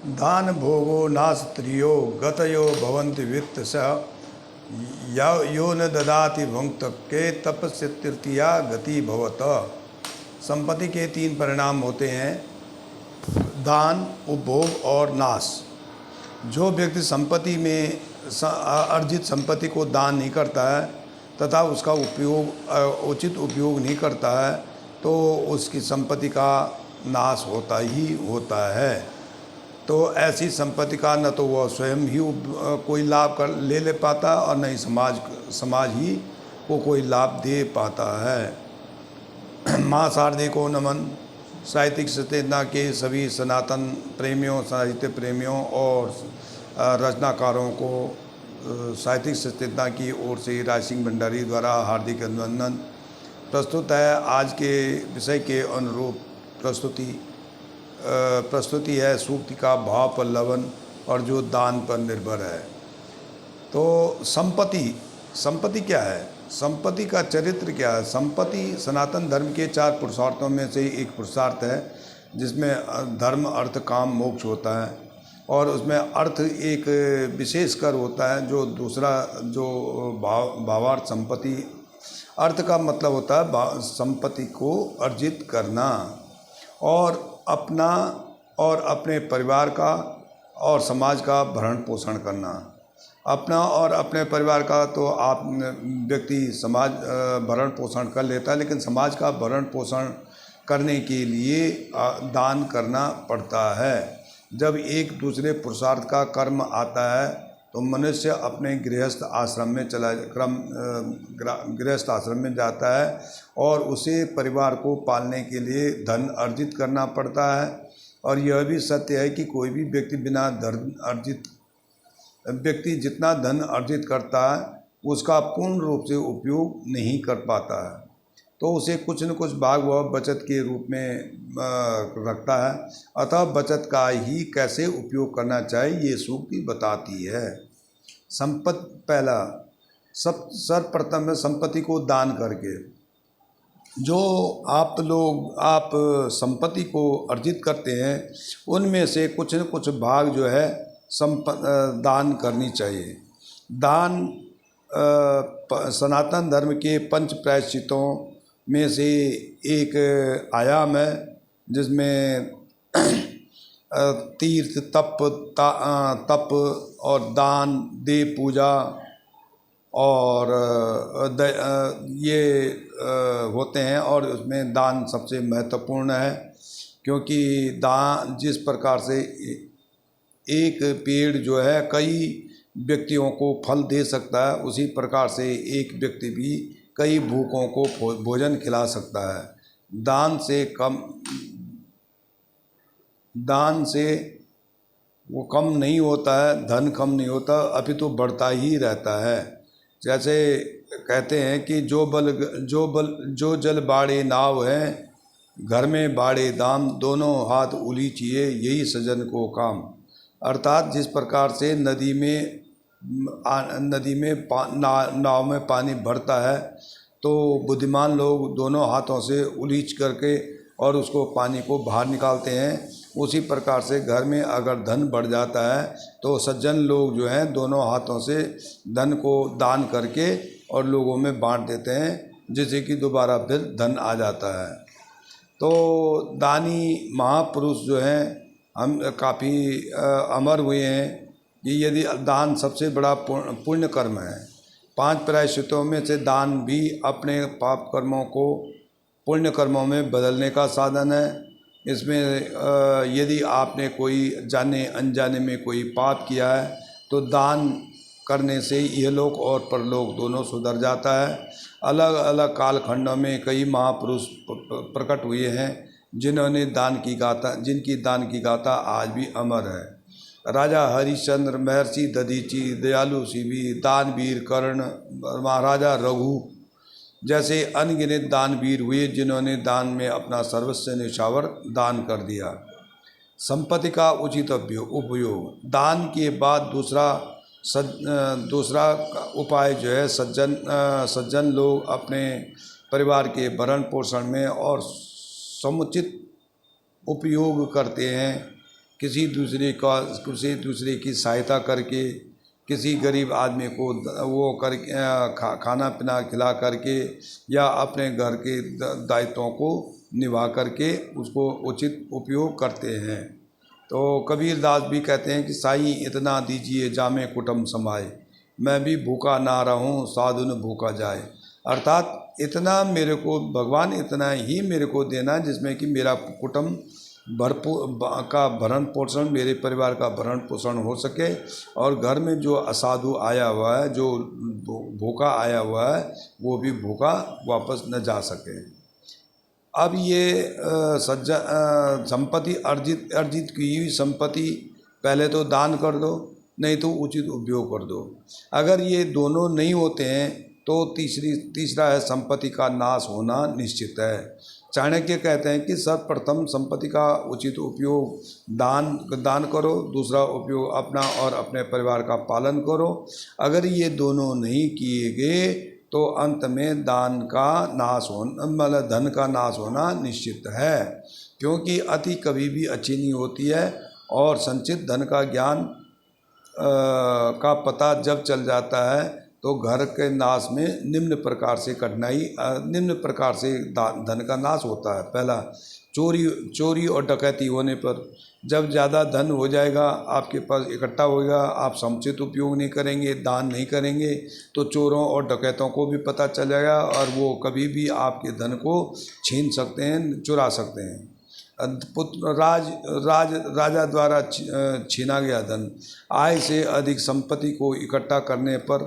दान भोगो नास्त्रियो गतयो भवन्ति वित्त स यो न ददाति भुंक्त के तपस्य तृतीया गति भवत। संपत्ति के तीन परिणाम होते हैं, दान, उपभोग और नाश। जो व्यक्ति संपत्ति में अर्जित संपत्ति को दान नहीं करता है तथा उसका उपयोग उचित उपयोग नहीं करता है तो उसकी संपत्ति का नाश होता ही होता है। तो ऐसी संपत्ति का न तो वह स्वयं ही कोई लाभ कर ले पाता और न ही समाज ही को कोई लाभ दे पाता है। माँ शारदे को नमन। साहित्यिक चेतना के सभी सनातन प्रेमियों, साहित्य प्रेमियों और रचनाकारों को साहित्यिक चेतना की ओर से राय सिंह भंडारी द्वारा हार्दिक अभिनंदन। प्रस्तुत है आज के विषय के अनुरूप प्रस्तुति है सूक्ति का भाव पल्लवन और जो दान पर निर्भर है। तो संपत्ति क्या है? संपत्ति का चरित्र क्या है? संपत्ति सनातन धर्म के 4 पुरुषार्थों में से एक पुरुषार्थ है जिसमें धर्म, अर्थ, काम, मोक्ष होता है और उसमें अर्थ एक विशेष कर होता है। जो दूसरा जो भावार्थ संपत्ति, अर्थ का मतलब होता है संपत्ति को अर्जित करना और अपना और अपने परिवार का और समाज का भरण पोषण करना। अपना और अपने परिवार का तो आप व्यक्ति समाज भरण पोषण कर लेता है, लेकिन समाज का भरण पोषण करने के लिए दान करना पड़ता है। जब एक दूसरे पुरुषार्थ का कर्म आता है तो मनुष्य अपने गृहस्थ आश्रम में जाता है और उसे परिवार को पालने के लिए धन अर्जित करना पड़ता है। और यह भी सत्य है कि कोई भी व्यक्ति जितना धन अर्जित करता है उसका पूर्ण रूप से उपयोग नहीं कर पाता है, तो उसे कुछ न कुछ भाग वह बचत के रूप में रखता है। अतः बचत का ही कैसे उपयोग करना चाहिए ये सूक्ति बताती है। पहला सर्वप्रथम है संपत्ति को दान करके। जो आप संपत्ति को अर्जित करते हैं उनमें से कुछ न कुछ भाग जो है दान करनी चाहिए। दान सनातन धर्म के 5 प्रायश्चितों में से एक आयाम है जिसमें तीर्थ, तप और दान, देव पूजा और ये होते हैं और उसमें दान सबसे महत्वपूर्ण है, क्योंकि दान जिस प्रकार से एक पेड़ जो है कई व्यक्तियों को फल दे सकता है, उसी प्रकार से एक व्यक्ति भी कई भूखों को भोजन खिला सकता है। दान से वो कम नहीं होता है, धन कम नहीं होता, अभी तो बढ़ता ही रहता है। जैसे कहते हैं कि जो जल बाड़े नाव है, घर में बाड़े दाम, दोनों हाथ उलीचिए यही सजन को काम। अर्थात जिस प्रकार से नदी में नाव में पानी भरता है तो बुद्धिमान लोग दोनों हाथों से उलीच करके और उसको पानी को बाहर निकालते हैं, उसी प्रकार से घर में अगर धन बढ़ जाता है तो सज्जन लोग जो हैं दोनों हाथों से धन को दान करके और लोगों में बांट देते हैं, जिससे कि दोबारा फिर धन आ जाता है। तो दानी महापुरुष जो हैं हम काफ़ी अमर हुए हैं कि यदि दान सबसे बड़ा पुण्य कर्म है। 5 प्रायश्चितों में से दान भी अपने पाप कर्मों को पुण्य कर्मों में बदलने का साधन है। इसमें यदि आपने कोई जाने अनजाने में कोई पाप किया है तो दान करने से इहलोक और परलोक दोनों सुधर जाता है। अलग अलग कालखंडों में कई महापुरुष प्रकट हुए हैं जिनकी दान की गाथा आज भी अमर है। राजा हरिश्चंद्र, महर्षि दधीची, दयालु शिवी, दानवीर कर्ण, महाराजा रघु जैसे अनगिनत दानवीर हुए जिन्होंने दान में अपना सर्वस्व न्यौछावर दान कर दिया। संपत्ति का उचित उपयोग। दान के बाद दूसरा उपाय जो है सज्जन लोग अपने परिवार के भरण पोषण में और समुचित उपयोग करते हैं किसी दूसरे की सहायता करके, किसी गरीब आदमी को वो करके खाना पीना खिला करके, या अपने घर के दायित्वों को निभा करके उसको उचित उपयोग करते हैं। तो कबीरदास भी कहते हैं कि साईं इतना दीजिए जामे कुटुम्ब समाए, मैं भी भूखा ना रहूं साधु न भूखा जाए। अर्थात इतना मेरे को भगवान इतना ही मेरे को देना जिसमें कि मेरा कुटुम्ब का भरण पोषण, मेरे परिवार का भरण पोषण हो सके, और घर में जो असाधु आया हुआ है, जो भूखा आया हुआ है, वो भी भूखा वापस न जा सके। अब ये संपत्ति अर्जित की हुई संपत्ति पहले तो दान कर दो, नहीं तो उचित उपयोग कर दो। अगर ये दोनों नहीं होते हैं तो तीसरा है संपत्ति का नाश होना निश्चित है। चाणक्य कहते हैं कि सर्वप्रथम संपत्ति का उचित उपयोग दान करो, दूसरा उपयोग अपना और अपने परिवार का पालन करो। अगर ये दोनों नहीं किए गए तो अंत में दान का नाश होना, मतलब धन का नाश होना निश्चित है, क्योंकि अति कभी भी अच्छी नहीं होती है। और संचित धन का ज्ञान का पता जब चल जाता है तो घर के नाश में निम्न प्रकार से धन का नाश होता है। पहला, चोरी और डकैती होने पर, जब ज़्यादा धन हो जाएगा, आपके पास इकट्ठा होगा, आप समुचित उपयोग नहीं करेंगे, दान नहीं करेंगे, तो चोरों और डकैतों को भी पता चल जाएगा और वो कभी भी आपके धन को छीन सकते हैं, चुरा सकते हैं। राजा द्वारा छीना गया धन, आय से अधिक संपत्ति को इकट्ठा करने पर